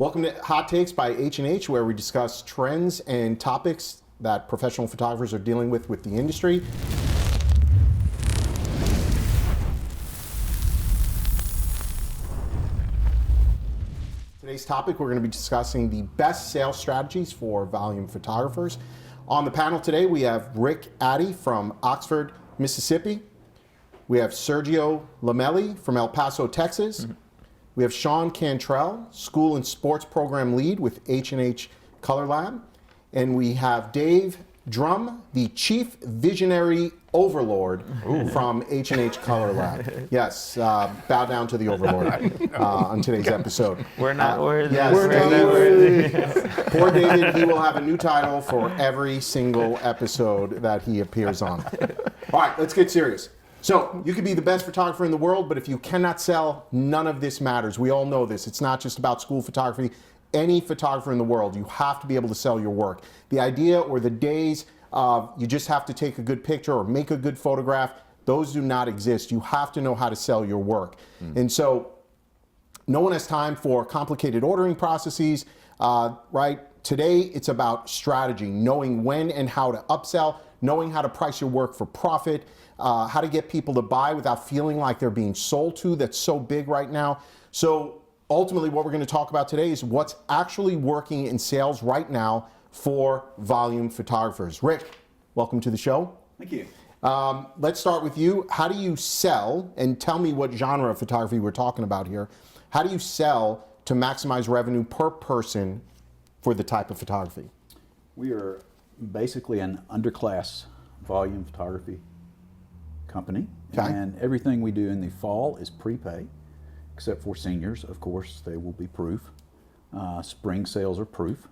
Welcome to Hot Takes by H&H, where we discuss trends and topics that professional photographers are dealing with the industry. Today's topic, we're going to be discussing the best sales strategies for volume photographers. On the panel today, we have Rick Addy from Oxford, Mississippi. We have Sergio Lomeli from El Paso, Texas. We have Shawn Cantrell, School and Sports Program Lead with H&H Color Lab. And we have Dave Drum, the Chief Visionary Overlord from H&H Color Lab. Yes, bow down to the Overlord on today's episode. We're not worthy. Yes, We're not worthy. Poor David, he will have a new title for every single episode that he appears on. All right, let's get serious. So, you could be the best photographer in the world, but if you cannot sell, none of this matters. We all know this. It's not just about school photography. Any photographer in the world, you have to be able to sell your work. The idea or the days of you just have to take a good picture or make a good photograph, those do not exist. You have to know how to sell your work. And so, no one has time for complicated ordering processes, right? Today, it's about strategy, knowing when and how to upsell, knowing how to price your work for profit, how to get people to buy without feeling like they're being sold to. That's so big right now. So ultimately what we're going to talk about today is what's actually working in sales right now for volume photographers. Rick, welcome to the show. Thank you. Let's start with you. How do you sell, and tell me what genre of photography we're talking about here. How do you sell to maximize revenue per person for the type of photography? We are basically an underclass volume photography company, Okay. and everything we do in the fall is prepay, except for seniors, of course, they will be proof. Spring sales are proof,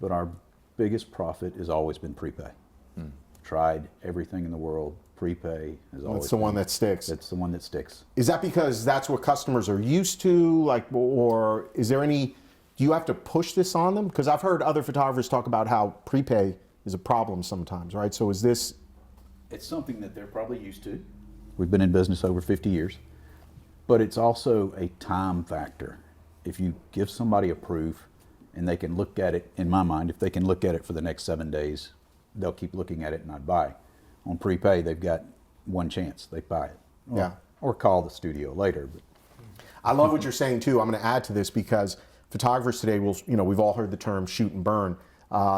but our biggest profit has always been prepay. Tried everything in the world, prepay has always That's the one been- that sticks. It's the one that sticks. Is that because that's what customers are used to, like, or is there any, do you have to push this on them? Because I've heard other photographers talk about how prepay is a problem sometimes, right? So is this... It's something that they're probably used to. We've been in business over 50 years, but it's also a time factor. If you give somebody a proof and they can look at it, in my mind, if they can look at it for the next 7 days, they'll keep looking at it and not buy. On prepay, they've got one chance, they buy it. Yeah. Or call the studio later. But I love what you're saying too. I'm going to add to this because photographers today will, we've all heard the term shoot and burn.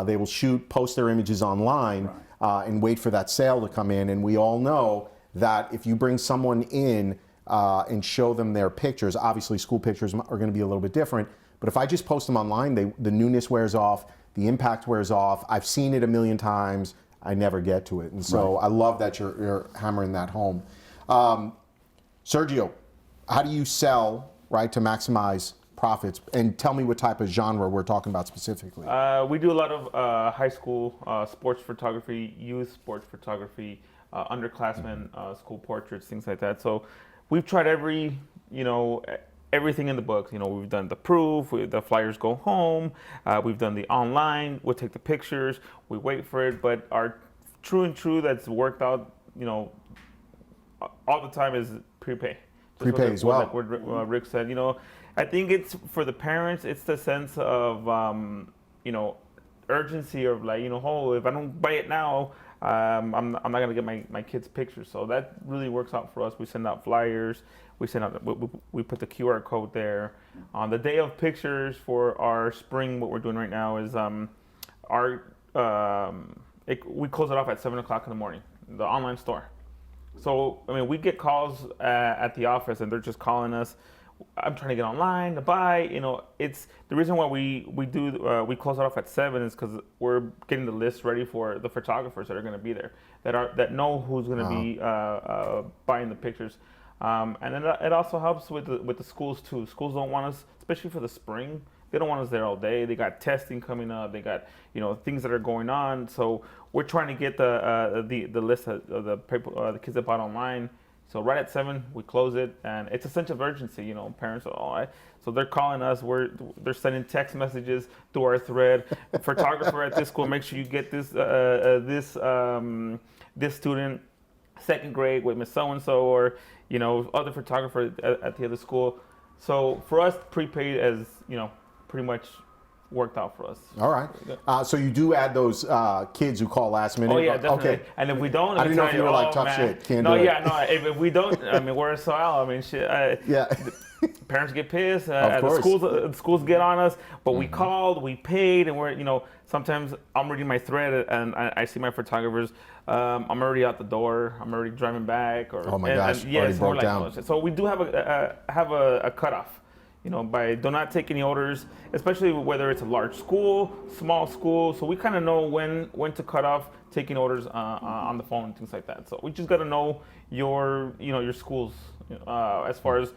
They will shoot, post their images online, and wait for that sale to come in. And we all know that if you bring someone in and show them their pictures, obviously school pictures are going to be a little bit different. But if I just post them online, the newness wears off, the impact wears off. I've seen it a million times. I never get to it. And so I love that you're hammering that home. Sergio, how do you sell, right, to maximize profits? And tell me what type of genre we're talking about specifically. We do a lot of high school sports photography, youth sports photography, underclassmen, school portraits, things like that. So we've tried everything in the books. We've done the proof, the flyers go home, we've done the online, we'll take the pictures, we wait for it, but our true that's worked out, all the time is prepay. Prepay as well. Like what Rick said, I think it's for the parents, it's the sense of, urgency of like, if I don't buy it now, I'm not going to get my kids' pictures. So that really works out for us. We send out flyers. We put the QR code there. On the day of pictures for our spring, what we're doing right now is we close it off at 7 o'clock in the morning, the online store. So, we get calls at the office and they're just calling us. I'm trying to get online to buy. It's the reason why we close it off at 7 is because we're getting the list ready for the photographers that are going to be there, that know who's going to be buying the pictures. And then it also helps with the schools too. Schools don't want us, especially for the spring. They don't want us there all day. They got testing coming up. They got things that are going on. So we're trying to get the list of the kids that bought online. So right at 7, we close it, and it's a sense of urgency. Parents are so they're calling us. They're sending text messages through our thread. Photographer at this school, make sure you get this student, 2nd grade with Miss So and So, or other photographer at the other school. So for us, prepaid as pretty much worked out for us. All right. So you do add those kids who call last minute? Oh yeah, definitely. Okay. And if we don't, I didn't know if you were like tough shit. Can't do it. If we don't, I mean, we're so out. I mean, shit. Yeah. Parents get pissed. Of course. The schools get on us. But we called, we paid, and we're, sometimes I'm reading my thread and I see my photographers. I'm already out the door. I'm already driving back. Oh my gosh, yeah, already it's more broke down. like, so we do have a cutoff. By do not take any orders, especially whether it's a large school, small school. So we kind of know when to cut off taking orders on the phone and things like that. So we just got to know your schools as far as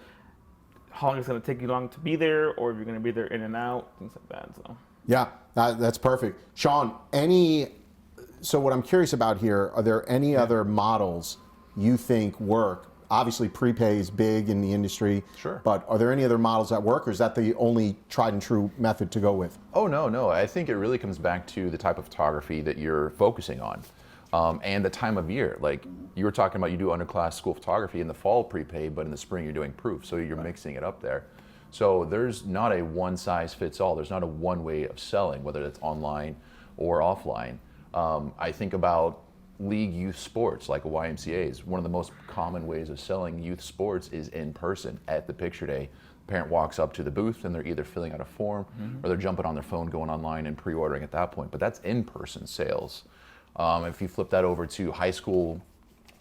how long it's going to take you long to be there, or if you're going to be there in and out, things like that. So yeah, that's perfect. Shawn, so what I'm curious about here, are there any other models you think work? Obviously, prepay is big in the industry. Sure. But are there any other models that work, or is that the only tried and true method to go with? Oh, no. I think it really comes back to the type of photography that you're focusing on and the time of year. Like you were talking about, you do underclass school photography in the fall prepay, but in the spring you're doing proof. So you're mixing it up there. So there's not a one size fits all. There's not a one way of selling, whether it's online or offline. I think about league youth sports like YMCA's. One of the most common ways of selling youth sports is in person at the picture day. The parent walks up to the booth and they're either filling out a form or they're jumping on their phone, going online and pre-ordering at that point. But that's in-person sales. If you flip that over to high school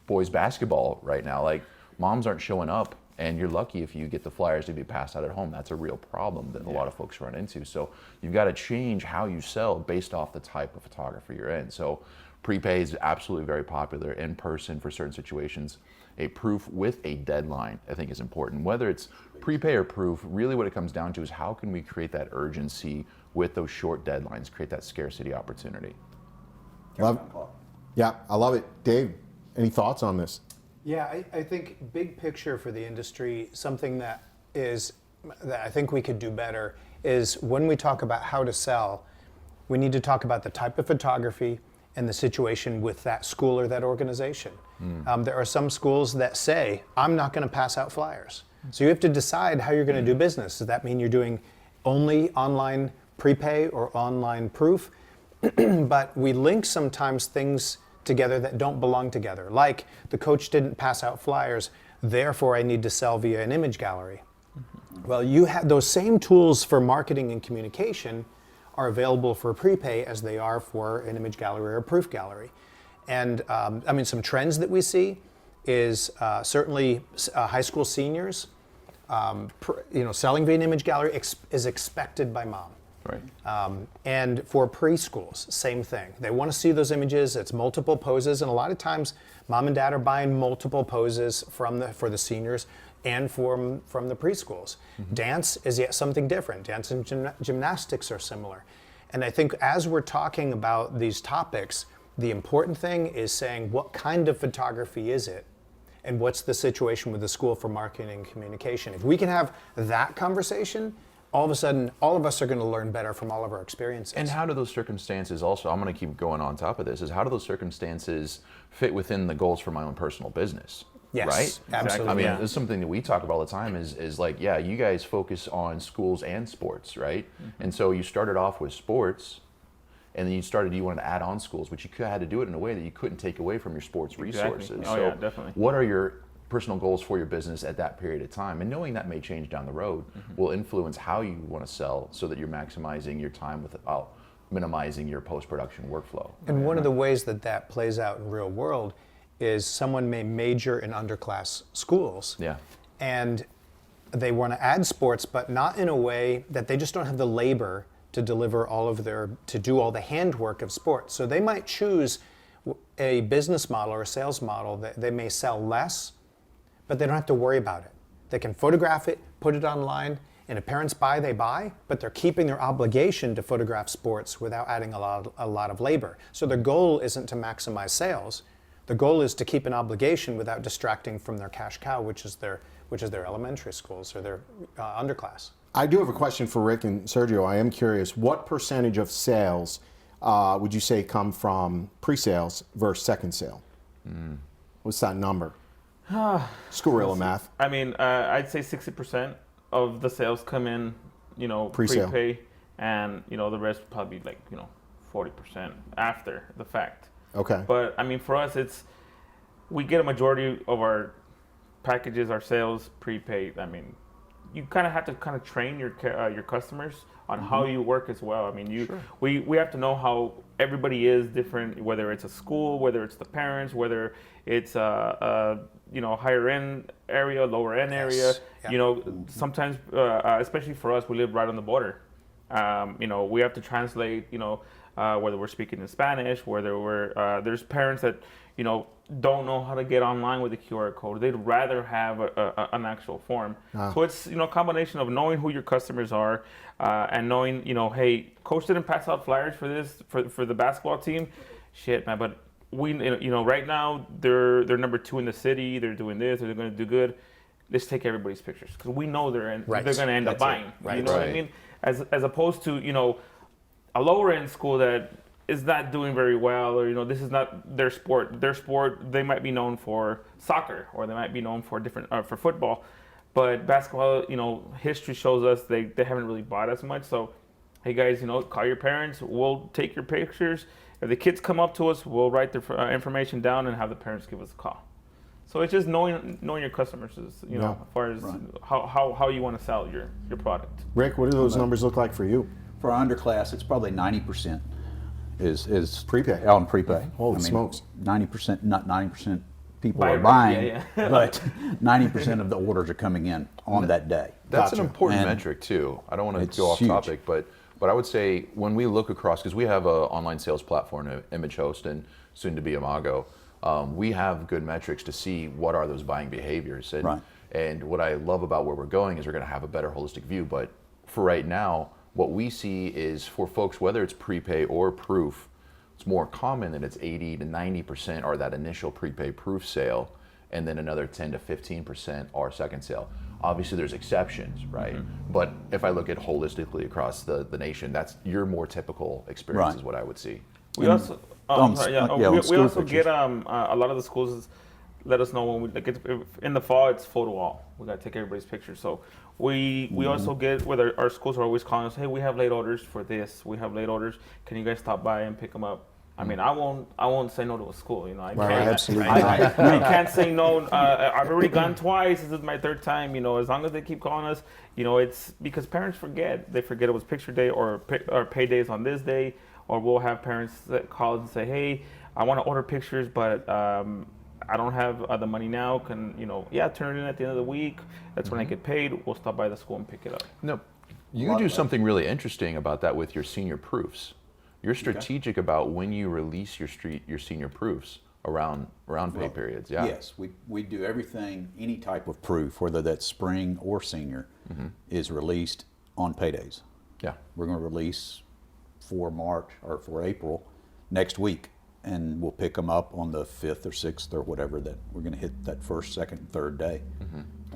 boys basketball right now, like moms aren't showing up, and you're lucky if you get the flyers to be passed out at home. That's a real problem that a lot of folks run into. So you've got to change how you sell based off the type of photography you're in. So prepay is absolutely very popular in person for certain situations. A proof with a deadline, I think, is important. Whether it's prepay or proof, really what it comes down to is how can we create that urgency with those short deadlines, create that scarcity opportunity. Yeah, I love it. Dave, any thoughts on this? Yeah, I think big picture for the industry, something that I think we could do better is when we talk about how to sell, we need to talk about the type of photography and the situation with that school or that organization. There are some schools that say, I'm not going to pass out flyers. So you have to decide how you're going to do business. Does that mean you're doing only online prepay or online proof? But we link sometimes things together that don't belong together. Like the coach didn't pass out flyers, therefore I need to sell via an image gallery. Well, you have those same tools for marketing and communication are available for prepay as they are for an image gallery or a proof gallery. And some trends that we see is certainly high school seniors, selling via an image gallery is expected by mom. Right. And for preschools, same thing. They want to see those images. It's multiple poses, and a lot of times, mom and dad are buying multiple poses for the seniors and from the preschools. Dance is yet something different. Dance and gymnastics are similar. And I think as we're talking about these topics, the important thing is saying what kind of photography is it, and what's the situation with the school for marketing and communication. If we can have that conversation, all of a sudden, all of us are going to learn better from all of our experiences. And how do those circumstances also, I'm going to keep going on top of this, is how do those circumstances fit within the goals for my own personal business? Yes, right? absolutely. I mean, it's something that we talk about all the time is like, yeah, you guys focus on schools and sports, right? And so you started off with sports, and then you wanted to add on schools, but you had to do it in a way that you couldn't take away from your sports resources. Oh, so yeah, definitely. what are your personal goals for your business at that period of time? And knowing that may change down the road will influence how you want to sell so that you're maximizing your time without minimizing your post-production workflow. And one of the ways that plays out in real world is someone may major in underclass schools. Yeah. And they want to add sports, but not in a way that they just don't have the labor to deliver to do all the handwork of sports. So they might choose a business model or a sales model that they may sell less, but they don't have to worry about it. They can photograph it, put it online, and if parents buy, they buy, but they're keeping their obligation to photograph sports without adding a lot of labor. So their goal isn't to maximize sales. The goal is to keep an obligation without distracting from their cash cow, which is their elementary schools or their underclass. I do have a question for Rick and Sergio. I am curious, what percentage of sales would you say come from pre-sales versus second sale? What's that number? School math. I mean, I'd say 60% of the sales come in, Presale. prepay, and the rest would probably be like 40% after the fact. Okay. But I mean, for us, we get a majority of our packages, our sales prepaid. I mean, you kind of have to train your customers on how you work as well. I mean, we have to know how everybody is different, whether it's a school, whether it's the parents, whether it's a higher end area, lower end area. Yeah. Sometimes, especially for us, we live right on the border. We have to translate. Whether we're speaking in Spanish, whether there's parents that don't know how to get online with the QR code. They'd rather have an actual form. So it's a combination of knowing who your customers are and knowing hey, coach didn't pass out flyers for this for the basketball team. Shit, man, but we right now they're number 2 in the city. They're doing this. They're going to do good. Let's take everybody's pictures because we know they're going to end up buying. Right. You know what I mean? As opposed to a lower end school that is not doing very well, or this is not their sport. Their sport, they might be known for soccer, or they might be known for different for football, but basketball, history shows us they haven't really bought as much. So, hey guys, call your parents. We'll take your pictures. If the kids come up to us, we'll write their information down and have the parents give us a call. So it's just knowing your customers, as far as how you want to sell your product. Rick, what do those numbers look like for you? For our underclass, it's probably 90% is Prepay. on prepay. Holy smokes. 90%, not 90% people Buy are right, buying, yeah. but 90% of the orders are coming in on that day. That's Gotcha. an important And metric too. I don't want to it's go off huge. topic, but I would say when we look across, because we have an online sales platform, Image Host, and soon to be Imago, we have good metrics to see what are those buying behaviors. And, Right. and what I love about where we're going is we're going to have a better holistic view. But for right now, what we see is for folks, whether it's prepay or proof, it's more common that it's 80 to 90% are that initial prepay proof sale, and then another 10 to 15% are second sale. Obviously, there's exceptions, right? Mm-hmm. But if I look at holistically across the nation, that's your more typical experience, Right. is what I would see. We also, on sorry, school we also pictures. get a lot of the schools let us know when if in the fall it's photo wall. We got to take everybody's picture. So we also get whether our schools are always calling us, hey, we have late orders for this. We have late orders. Can you guys stop by and pick them up? I mean, I won't say no to a school. I can't. Absolutely I can't say no. I've already gone twice. This is my 3rd time. As long as they keep calling us, it's because parents forget. They forget it was picture day or paydays on this day, or we'll have parents that call us and say, hey, I want to order pictures, but I don't have the money now. Can turn it in at the end of the week. That's when I get paid. We'll stop by the school and pick it up. No, you do something really interesting about that with your senior proofs. You're strategic about when you release your senior proofs around pay periods. Yeah. Yes, we do everything, any type of proof, whether that's spring or senior, is released on paydays. Yeah. We're going to release for March or for April next week, and we'll pick them up on the 5th or 6th or whatever that we're going to hit that 1st, 2nd, and 3rd day.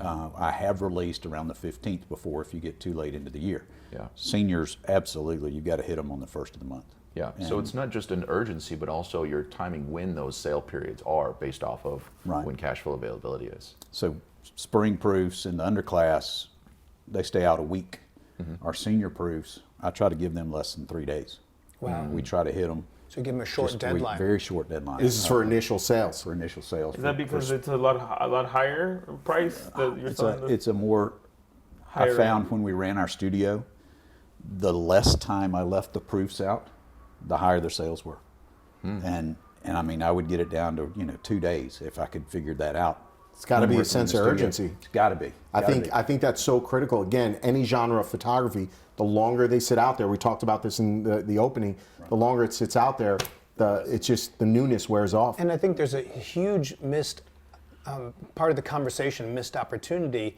I have released around the 15th before if you get too late into the year. Yeah. Seniors, absolutely, you've got to hit them on the 1st of the month. Yeah. So it's not just an urgency, but also your timing when those sale periods are based off of Right. when cash flow availability is. So spring proofs in the underclass, they stay out a week. Our senior proofs, I try to give them less than 3 days. Wow. We try to hit them. So give them a short just deadline. very short deadline. This is for initial sales. for initial sales. Is that because it's a lot higher price that you're selling? It's a more, I Higher found end. when we ran our studio, the less time I left the proofs out, the higher their sales were. And I mean, I would get it down to 2 days if I could figure that out. It's got to When be we're a sense in of the studio. urgency. It's got to be. I think that's so critical. Again, any genre of photography, the longer they sit out there, we talked about this in the opening, the longer it sits out there, it's just the newness wears off. And I think there's a huge missed part of the conversation, missed opportunity,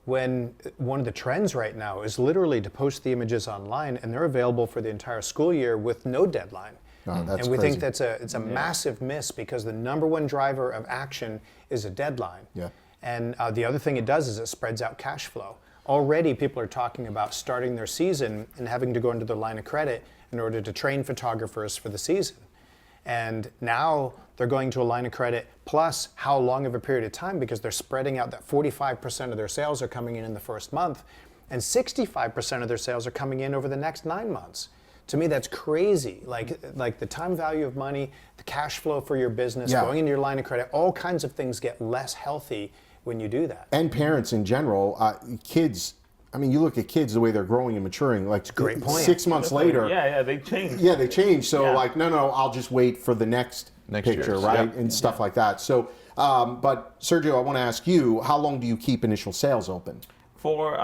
when one of the trends right now is literally to post the images online, and they're available for the entire school year with no deadline. No, that's and we crazy. think it's a massive miss because the number one driver of action is a deadline. Yeah. And the other thing it does is it spreads out cash flow. Already people are talking about starting their season and having to go into their line of credit in order to train photographers for the season. And now they're going to a line of credit plus how long of a period of time, because they're spreading out that 45% of their sales are coming in the first month. and 65% of their sales are coming in over the next 9 months. To me, that's crazy. Like the time value of money, the cash flow for your business, going into your line of credit, all kinds of things get less healthy when you do that. And parents in general, kids. I mean, you look at kids, the way they're growing and maturing. Like great point. 6 months later, they change. Yeah, they change. So like, no, I'll just wait for the next picture, year's. right, and stuff like that. So, but Sergio, I want to ask you, how long do you keep initial sales open? For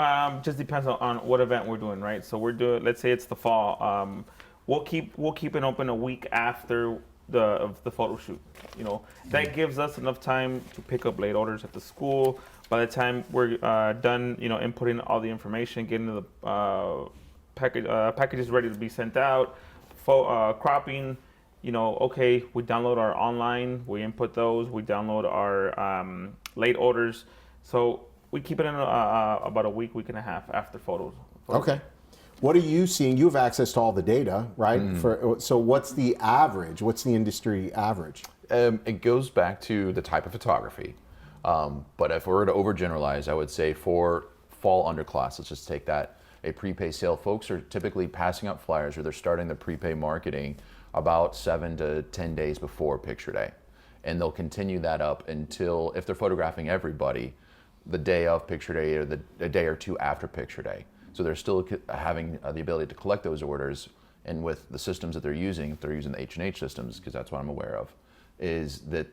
just depends on what event we're doing, right? So we're doing, let's say it's the fall. We'll keep it open a week after the photo shoot. You know, that gives us enough time to pick up late orders at the school. By the time we're done, you know, inputting all the information, getting the packages ready to be sent out, cropping. You know, okay, we download our online, we input those, we download our late orders. So we keep it in about a week and a half after photos. Okay. What are you seeing? You have access to all the data, right? So what's the average? What's the industry average? It goes back to the type of photography. But if we were to overgeneralize, I would say for fall underclass, let's just take that, a prepay sale, folks are typically passing out flyers or they're starting the prepay marketing about 7 to 10 days before picture day. And they'll continue that up until, if they're photographing everybody, the day of picture day or a day or two after picture day. So they're still having the ability to collect those orders, and with the systems that they're using, if they're using the H&H systems, because that's what I'm aware of, is that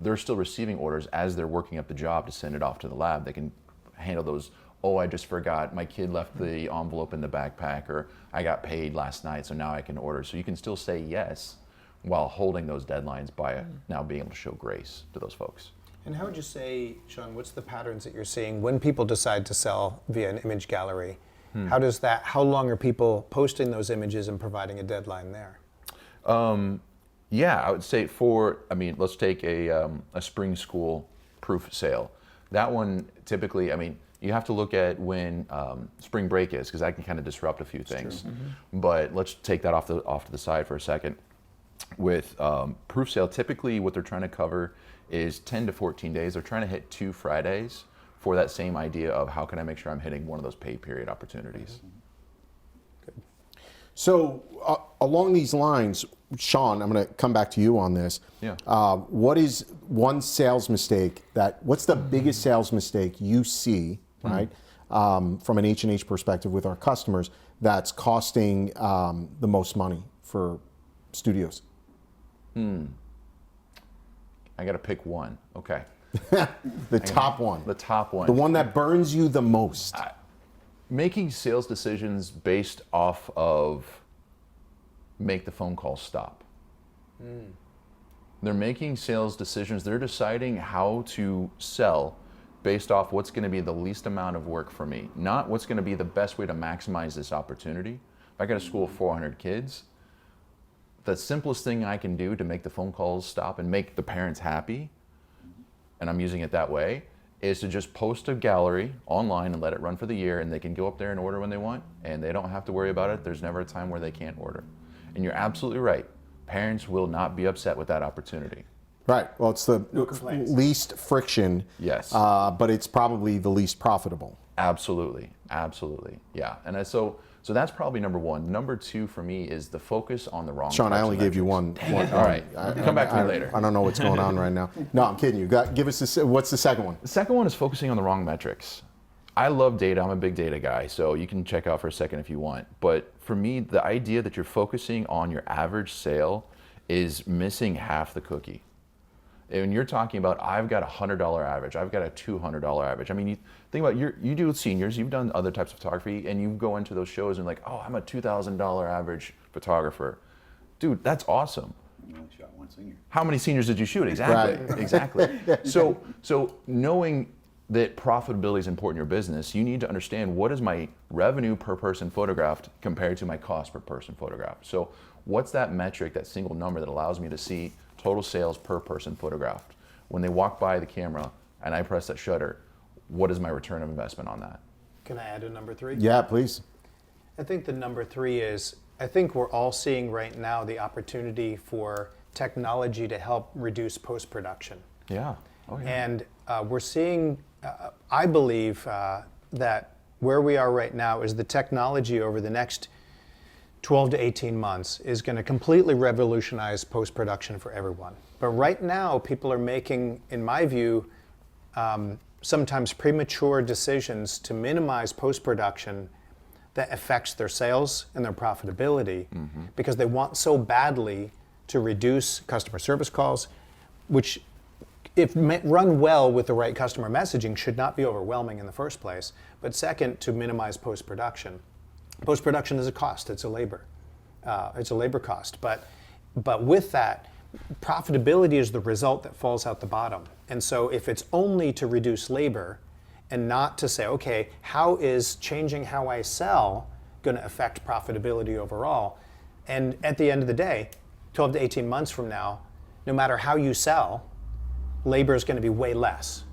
they're still receiving orders as they're working up the job to send it off to the lab. They can handle those, oh, I just forgot, my kid left the envelope in the backpack, or I got paid last night, so now I can order. So you can still say yes while holding those deadlines by now being able to show grace to those folks. And how would you say, Shawn, what's the patterns that you're seeing when people decide to sell via an image gallery? How long are people posting those images and providing a deadline there? Yeah, I would say let's take a spring school proof sale. That one typically, you have to look at when spring break is, because that can kind of disrupt a few things. But let's take that off to the side for a second. With proof sale, typically what they're trying to cover is 10 to 14 days. They're trying to hit 2 Fridays for that same idea of how can I make sure I'm hitting one of those pay period opportunities. Good. So along these lines, Shawn, I'm going to come back to you on this. Yeah. What is one sales mistake what's the biggest sales mistake you see, right, from an H&H perspective with our customers that's costing the most money for studios? I got to pick one. Okay. The top one. The top one. The one that burns you the most. Making sales decisions based off of make the phone call stop. They're making sales decisions. They're deciding how to sell based off what's going to be the least amount of work for me, not what's going to be the best way to maximize this opportunity. If I got a school of 400 kids, the simplest thing I can do to make the phone calls stop and make the parents happy, and I'm using it that way, is to just post a gallery online and let it run for the year, and they can go up there and order when they want, and they don't have to worry about it. There's never a time where they can't order. And you're absolutely right. Parents will not be upset with that opportunity. Right. Well, it's the least friction. Yes. But it's probably the least profitable. Absolutely. Absolutely. Yeah. And so that's probably number one. Number two for me is the focus on the wrong. Shawn, I only gave you one. All right. Come back to me later. I don't know what's going on right now. No, I'm kidding you. Give us what's the second one? The second one is focusing on the wrong metrics. I love data. I'm a big data guy, so you can check out for a second if you want. But for me, the idea that you're focusing on your average sale is missing half the cookie. And you're talking about, I've got a $100 average, I've got a $200 average. I mean, you think about, you do with seniors, you've done other types of photography, and you go into those shows and like, oh, I'm a $2,000 average photographer. Dude, that's awesome. You only shot one senior. How many seniors did you shoot? Exactly, Right. exactly. So knowing that profitability is important in your business, you need to understand what is my revenue per person photographed compared to my cost per person photographed. So what's that metric, that single number that allows me to see total sales per person photographed? When they walk by the camera and I press that shutter, what is my return of investment on that? Can I add a number 3? Yeah, please. I think the number 3 is, I think we're all seeing right now the opportunity for technology to help reduce post-production. Yeah. Oh, yeah. And we're seeing, I believe that where we are right now is the technology over the next 12 to 18 months is going to completely revolutionize post-production for everyone. But right now, people are making, in my view, sometimes premature decisions to minimize post-production that affects their sales and their profitability because they want so badly to reduce customer service calls, which, if run well with the right customer messaging, should not be overwhelming in the first place. But second, to minimize post-production. Post-production is a cost. It's a labor. It's a labor cost. But with that, profitability is the result that falls out the bottom. And so if it's only to reduce labor and not to say, okay, how is changing how I sell going to affect profitability overall? And at the end of the day, 12 to 18 months from now, no matter how you sell, labor is going to be way less.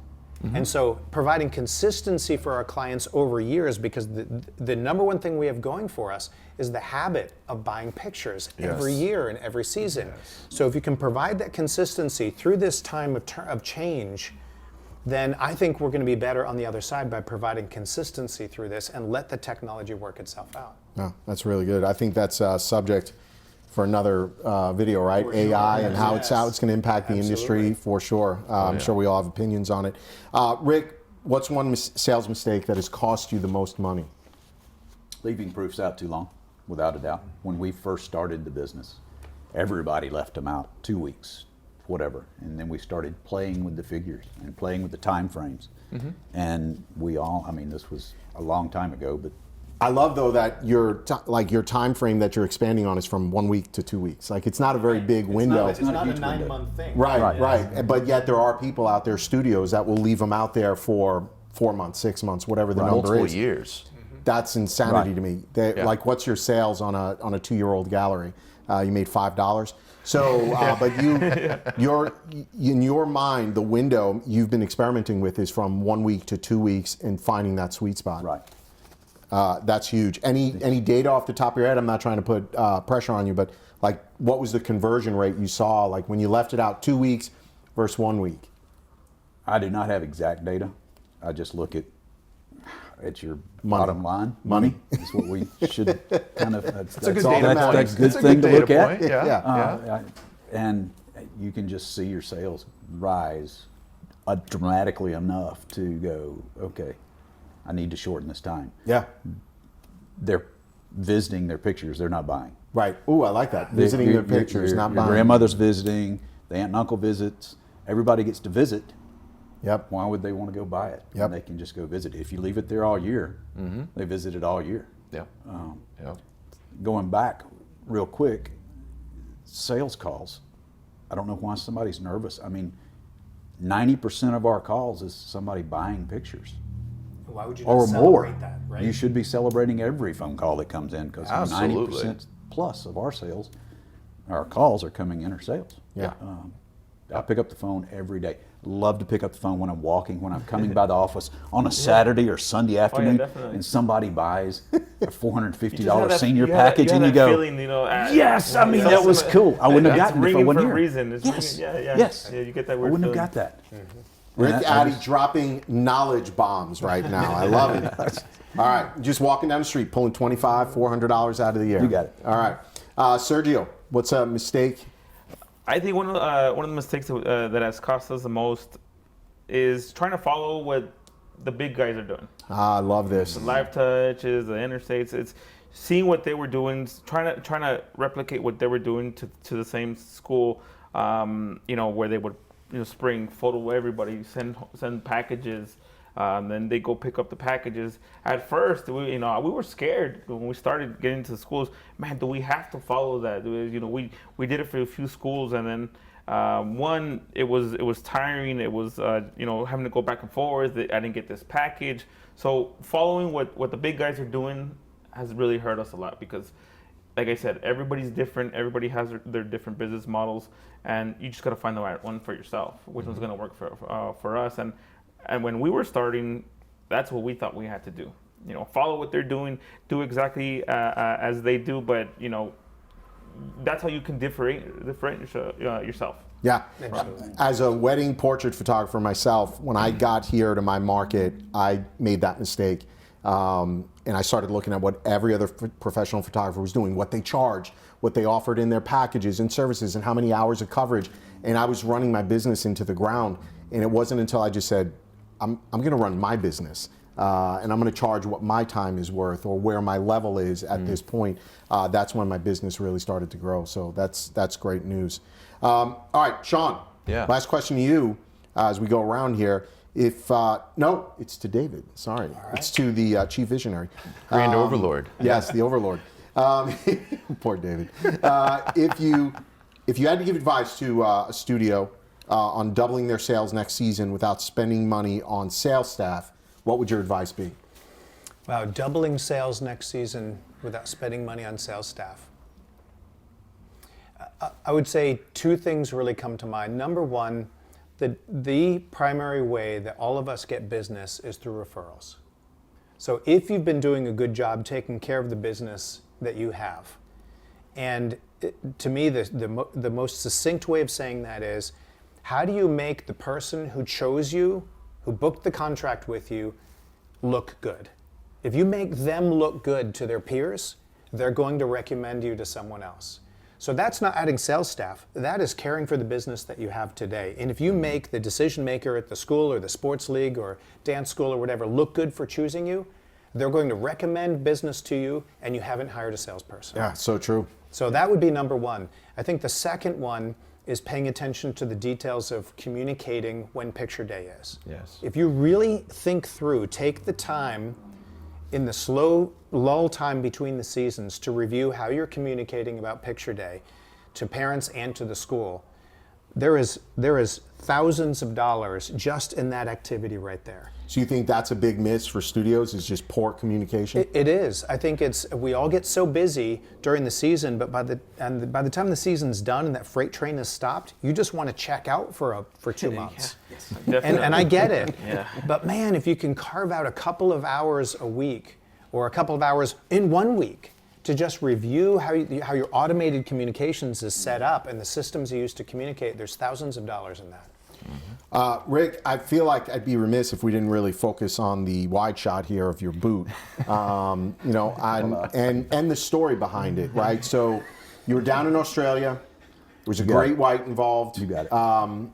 And so providing consistency for our clients over years, because the number one thing we have going for us is the habit of buying pictures every year and every season. So if you can provide that consistency through this time of change, then I think we're going to be better on the other side by providing consistency through this and let the technology work itself out. No, that's really good. I think that's a subject for another video, right? AI and how it's going to impact the industry for sure. I'm sure we all have opinions on it. Rick, what's one sales mistake that has cost you the most money? Leaving proofs out too long, without a doubt. When we first started the business, everybody left them out 2 weeks, whatever. And then we started playing with the figures and playing with the time frames. And we all, I mean, this was a long time ago, but I love though that your time frame that you're expanding on is from 1 week to 2 weeks. Like it's not a very big window. It's not a 9-month thing. Right. But yet there are people out there, studios, that will leave them out there for 4 months, 6 months, whatever the number multiple is. years. That's insanity to me. Like, what's your sales on a 2-year-old gallery? You made $5. So, but you're in your mind, the window you've been experimenting with is from 1 week to 2 weeks and finding that sweet spot. right. That's huge. Any data off the top of your head? I'm not trying to put pressure on you, but like, what was the conversion rate you saw? Like when you left it out 2 weeks versus 1 week? I do not have exact data. I just look at your bottom line. Money. Is what we should kind of. That's a good data point. That's a good It's a thing good to look data at. point. Yeah. And you can just see your sales rise dramatically enough to go, okay, I need to shorten this time. Yeah. They're visiting their pictures. They're not buying. Right. Ooh, I like that. Visiting their pictures, not your buying. grandmother's visiting. The aunt and uncle visits. Everybody gets to visit. Yep. Why would they want to go buy it? Yep. And they can just go visit it. If you leave it there all year, they visit it all year. Yeah. Going back real quick, sales calls. I don't know why somebody's nervous. I mean, 90% of our calls is somebody buying pictures. Why would you Or not more. celebrate that, right? You should be celebrating every phone call that comes in, because Absolutely. 90% plus of our sales, our calls are coming in are sales. Yeah. I pick up the phone every day. Love to pick up the phone when I'm walking, when I'm coming by the office on a Saturday or Sunday afternoon, definitely. and somebody buys a $450 You just have that- senior you have that- package, you and have you that go, feeling, yes, I mean, that was cool. I wouldn't have it's gotten it if I ringing wasn't for a here. reason. It's Yes. ringing, yeah. Yes. Yeah, you get that I weird wouldn't feeling. have got that. Rick And I Addy just- dropping knowledge bombs right now. I love it. All right, just walking down the street, pulling $25, $400 out of the air. You got it. All right, Sergio, what's a mistake? I think one of the mistakes that has cost us the most is trying to follow what the big guys are doing. I love this. The live touches, the interstates. It's seeing what they were doing, trying to replicate what they were doing to the same school. Where they would spring photo everybody, send packages. Then they go pick up the packages. At first, we were scared when we started getting to the schools. Man, do we have to follow that? We did it for a few schools, and then one, it was tiring. It was having to go back and forth. I didn't get this package. So following what the big guys are doing has really hurt us a lot, because, like I said, everybody's different. Everybody has their different business models, and you just got to find the right one for yourself. Which one's going to work for us? And when we were starting, that's what we thought we had to do. Follow what they're doing, do exactly as they do, but that's how you can differentiate yourself. Yeah. As a wedding portrait photographer myself, when I got here to my market, I made that mistake. And I started looking at what every other professional photographer was doing, what they charged, what they offered in their packages and services, and how many hours of coverage. And I was running my business into the ground. And it wasn't until I just said, I'm going to run my business. And I'm going to charge what my time is worth or where my level is at this point. That's when my business really started to grow. So that's great news. All right, Shawn. Yeah. Last question to you as we go around here. If no, it's to David. Sorry, right. It's to the chief visionary, Grand Overlord. Yes, the overlord. Poor David. If you had to give advice to a studio on doubling their sales next season without spending money on sales staff, what would your advice be? Wow, doubling sales next season without spending money on sales staff. I would say two things really come to mind. Number one, the primary way that all of us get business is through referrals. So if you've been doing a good job taking care of the business that you have, and to me the most succinct way of saying that is, how do you make the person who chose you, who booked the contract with you, look good? If you make them look good to their peers, they're going to recommend you to someone else. So that's not adding sales staff. That is caring for the business that you have today. And if you make the decision maker at the school or the sports league or dance school or whatever look good for choosing you, they're going to recommend business to you, and you haven't hired a salesperson. Yeah, so true. So that would be number one. I think the second one is paying attention to the details of communicating when picture day is. Yes. If you really think through, take the time in the slow lull time between the seasons to review how you're communicating about picture day to parents and to the school, there is thousands of dollars just in that activity right there. So you think that's a big miss for studios, is just poor communication? It is. I think we all get so busy during the season, but by the time the season's done and that freight train has stopped, you just want to check out for 2 months. And I get it. Yeah. But man, if you can carve out a couple of hours a week or a couple of hours in 1 week to just review how your automated communications is set up and the systems you use to communicate, there's thousands of dollars in that. Rick, I feel like I'd be remiss if we didn't really focus on the wide shot here of your boot, and the story behind it, right? So you were down in Australia. There was a great white involved. You got it.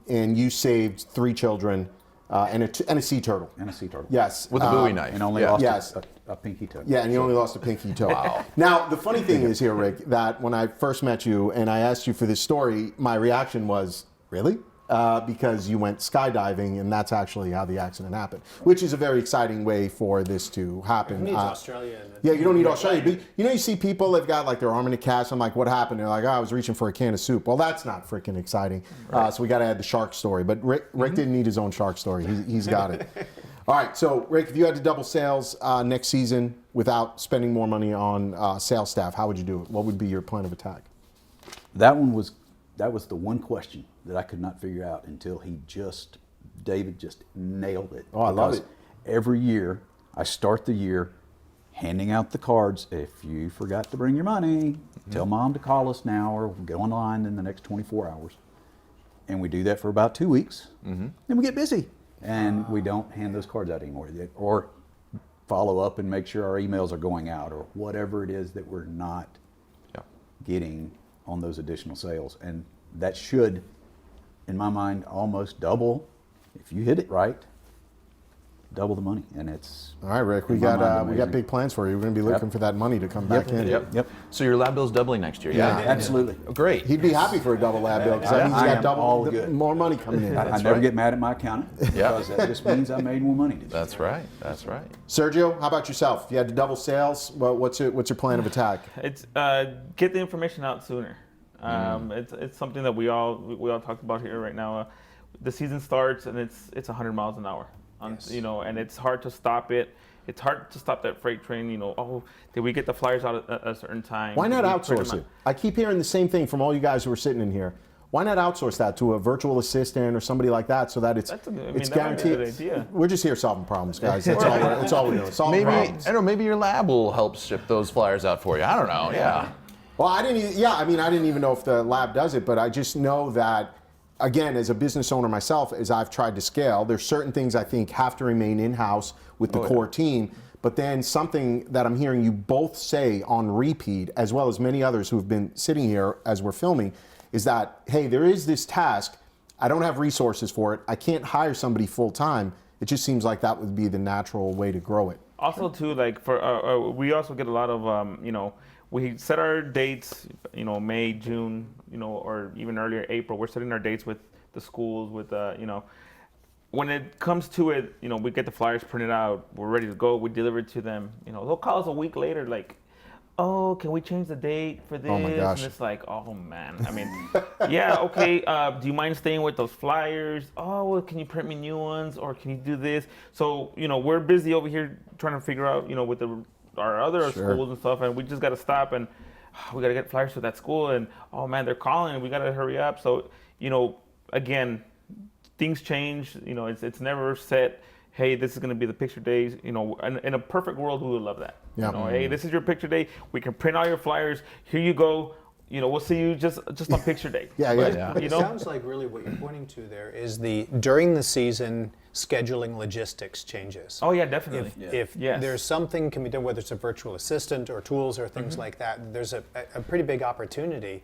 And you saved 3 children and a sea turtle. And a sea turtle. Yes. With a Bowie knife. And only lost a pinky toe. Yeah, and you only lost a pinky toe. Wow. Now, the funny thing is here, Rick, that when I first met you and I asked you for this story, my reaction was, really? Because you went skydiving, and that's actually how the accident happened, which is a very exciting way for this to happen. Australia. Yeah, you don't need Australia. But you see people, they've got like their arm in a cast. I'm like, what happened? They're like, oh, I was reaching for a can of soup. Well, that's not freaking exciting. Right. So we got to add the shark story. But Rick didn't need his own shark story. He's got it. All right, so Rick, if you had to double sales next season without spending more money on sales staff, how would you do it? What would be your plan of attack? That was the one question that I could not figure out until David just nailed it. Oh, I love it. Every year, I start the year handing out the cards. If you forgot to bring your money, tell mom to call us now or go online in the next 24 hours. And we do that for about 2 weeks. Then we get busy. And we don't hand those cards out anymore. Or follow up and make sure our emails are going out or whatever it is that we're not getting on those additional sales. And that should, in my mind, almost double, if you hit it right, double the money. And it's all right, Rick. We got big plans for you. We're going to be looking for that money to come back in. Yep. So your lab bill's doubling next year. Yeah, absolutely. Oh, great. He'd be happy for a double lab bill because that means you got double more money coming in. I never get mad at my accountant because that just means I made more money. That's right. That's right. Sergio, how about yourself? If you had to double sales, what's your plan of attack? It's get the information out sooner. It's something that we all talked about here right now. The season starts and it's 100 miles an hour. And it's hard to stop it. It's hard to stop that freight train. Did we get the flyers out at a certain time? Why not outsource it? I keep hearing the same thing from all you guys who are sitting in here. Why not outsource that to a virtual assistant or somebody like that so that it's guaranteed? That might be a good idea. We're just here solving problems, guys. That's all we're doing. Solving problems. I don't know. Maybe your lab will help ship those flyers out for you. I don't know. Yeah. Well, I didn't even know if the lab does it, but I just know that, again, as a business owner myself, as I've tried to scale, there's certain things I think have to remain in-house with the core team. But then something that I'm hearing you both say on repeat, as well as many others who have been sitting here as we're filming, is that, hey, there is this task. I don't have resources for it. I can't hire somebody full time. It just seems like that would be the natural way to grow it. Also, too, like for we also get a lot of we set our dates, May, June, or even earlier April. We're setting our dates with the schools, with when it comes to it, we get the flyers printed out. We're ready to go. We deliver it to them. They'll call us a week later, like, oh, can we change the date for this? Oh my gosh. And it's like, oh man. I mean, yeah, okay. Do you mind staying with those flyers? Oh, well, can you print me new ones, or can you do this? So we're busy over here trying to figure out, with our other schools and stuff, and we just got to stop and we got to get flyers for that school. And oh man, they're calling. We got to hurry up. So again, things change. It's never set. Hey, this is going to be the picture days. In a perfect world, we would love that. Yeah. Hey, this is your picture day. We can print all your flyers. Here you go. We'll see you just on picture day. Yeah. It sounds like really what you're pointing to there is during the season scheduling logistics changes. Oh yeah, definitely. If Yes. there's something can be done, whether it's a virtual assistant or tools or things like that, there's a pretty big opportunity.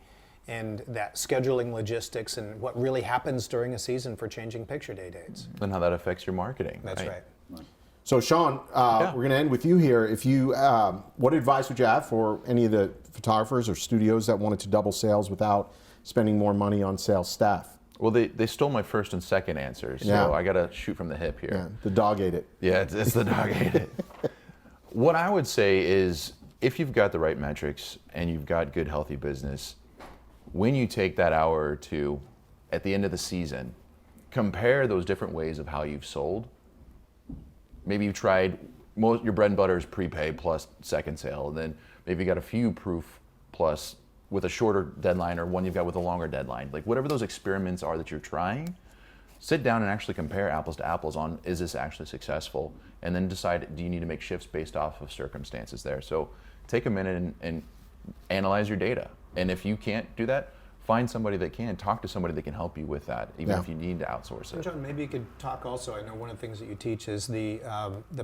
And that scheduling logistics and what really happens during a season for changing picture day dates. And how that affects your marketing. That's right. So Shawn, we're going to end with you here. If you, what advice would you have for any of the photographers or studios that wanted to double sales without spending more money on sales staff? Well, they stole my first and second answers, so Yeah. I got to shoot from the hip here. Yeah, the dog ate it. Yeah, it's the dog ate it. What I would say is, if you've got the right metrics and you've got good, healthy business, when you take that hour or two at the end of the season, compare those different ways of how you've sold. Maybe you've tried, your bread and butter is prepay plus second sale, and then maybe you got a few proof plus with a shorter deadline, or one you've got with a longer deadline. Like whatever those experiments are that you're trying, sit down and actually compare apples to apples on, is this actually successful? And then decide, do you need to make shifts based off of circumstances there? So take a minute and analyze your data. And if you can't do that, find somebody that can. Talk to somebody that can help you with that, even if you need to outsource it. John, maybe you could talk also, I know one of the things that you teach is the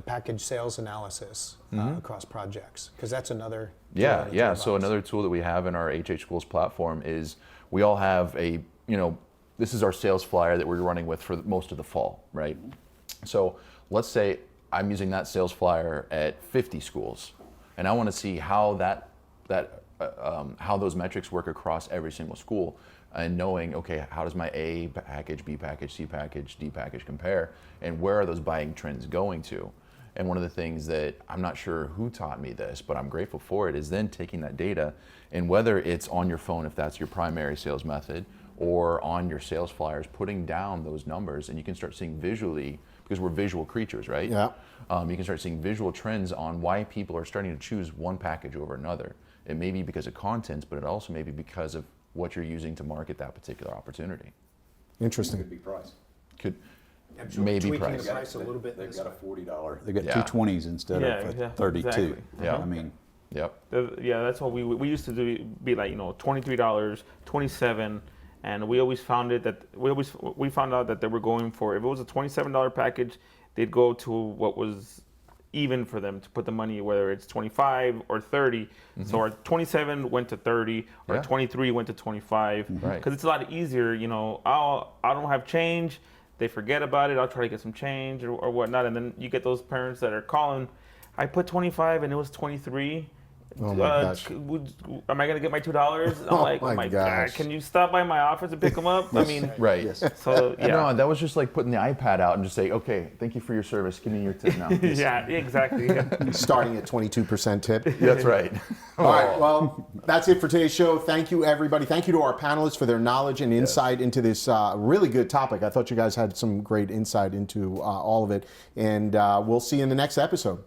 package sales analysis across projects, because that's another tool Yeah. in your So box. another tool that we have in our HH Schools platform is we all have this is our sales flyer that we're running with for most of the fall, right? So let's say I'm using that sales flyer at 50 schools, and I want to see how how those metrics work across every single school, and knowing, okay, how does my A package, B package, C package, D package compare, and where are those buying trends going to? And one of the things that I'm not sure who taught me this, but I'm grateful for it, is then taking that data, and whether it's on your phone if that's your primary sales method, or on your sales flyers, putting down those numbers, and you can start seeing visually, because we're visual creatures, right? Yeah. You can start seeing visual trends on why people are starting to choose one package over another. It may be because of content, but it also may be because of what you're using to market that particular opportunity. Interesting. Could be price. Could Absolutely. maybe Tweaking price. the price a little bit. They've this got a way. $40. They got Yeah. 220s instead Yeah, of yeah, 32. exactly. Yeah. I mean, Yep. Yeah, that's what we used to do. Be like $23, $27, and we always found it that we found out that they were going for, if it was a $27 package, they'd go to what was even for them to put the money, whether it's 25 or 30. So our 27 went to 30, or Yeah. 23 went to 25, Right. because it's a lot easier. I don't have change. They forget about it. I'll try to get some change or whatnot, and then you get those parents that are calling. I put 25 and it was 23. Oh my gosh. Am I gonna get my $2? I'm Oh like, my oh my god! gosh. Can you stop by my office and pick them up? I mean, Right. yes. so yeah, No, that was just like putting the iPad out and just say, okay, thank you for your service. Give me your tip now. yeah, exactly. Starting at 22% tip. That's right. All right, well, that's it for today's show. Thank you, everybody. Thank you to our panelists for their knowledge and insight into this really good topic. I thought you guys had some great insight into all of it. And we'll see you in the next episode.